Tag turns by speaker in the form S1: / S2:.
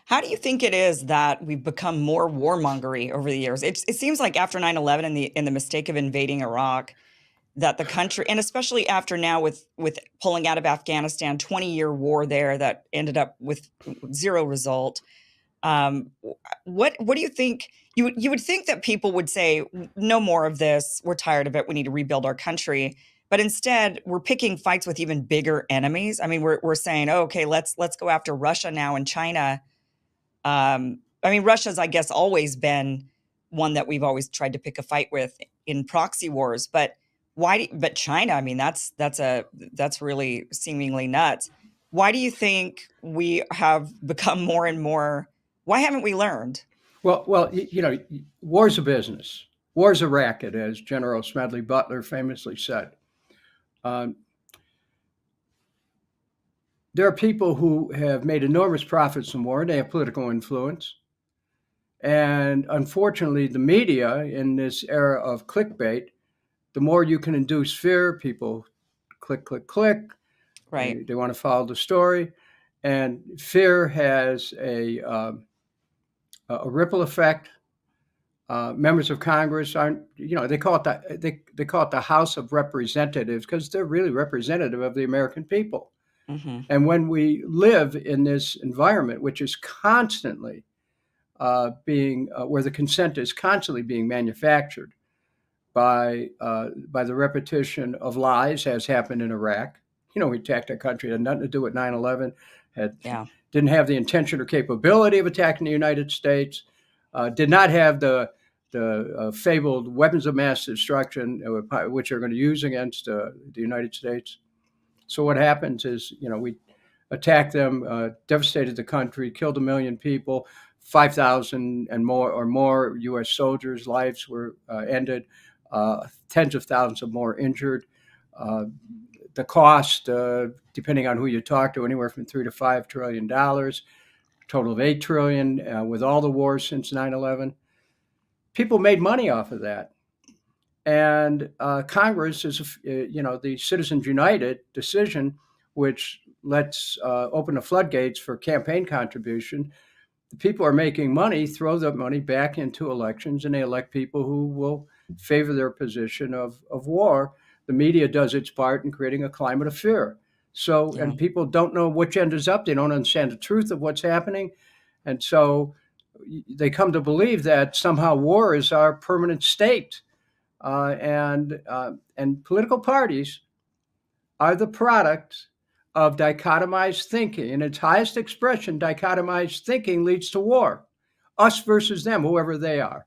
S1: How do you think it is that we've become more warmongery over the years? It seems like after 9/11 and the mistake of invading Iraq, that the country, and especially after now with pulling out of Afghanistan, 20-year war there that ended up with zero result. What do you think? You would think that people would say, no more of this. We're tired of it. We need to rebuild our country. But instead, we're picking fights with even bigger enemies. I mean, we're saying, oh, okay, let's go after Russia now and China. I mean, Russia's, I guess, always been one that we've always tried to pick a fight with in proxy wars. But but China, I mean, that's really seemingly nuts. Why do you think we have become more and more? Why haven't we learned?
S2: War's a business. War's a racket, as General Smedley Butler famously said. Um, there are people who have made enormous profits from war. They have political influence. And unfortunately, the media in this era of clickbait, the more you can induce fear, people click, click, click.
S1: Right.
S2: They want to follow the story. And fear has a ripple effect. Members of Congress aren't, they call it they call it the House of Representatives because they're really representative of the American people.
S1: Hmm.
S2: And when we live in this environment, which is constantly where the consent is constantly being manufactured by the repetition of lies, as happened in Iraq. We attacked a country that had nothing to do with 9/11,
S1: Yeah.
S2: didn't have the intention or capability of attacking the United States, did not have the fabled weapons of mass destruction, which are going to use against the United States. So what happens is, we attacked them, devastated the country, killed 1 million people, 5,000 and more U.S. soldiers' lives were ended, tens of thousands of more injured. Uh, the cost, depending on who you talk to, anywhere from $3 to $5 trillion, total of $8 trillion, with all the wars since 9/11. People made money off of that. And Congress is, the Citizens United decision, which lets open the floodgates for campaign contribution. The people are making money, throw that money back into elections, and they elect people who will favor their position of war. The media does its part in creating a climate of fear. So,
S1: Yeah.
S2: and people don't know which end is up. They don't understand the truth of what's happening. And so they come to believe that somehow war is our permanent state. And political parties are the product of dichotomized thinking. In its highest expression, dichotomized thinking leads to war. Us versus them, whoever they are.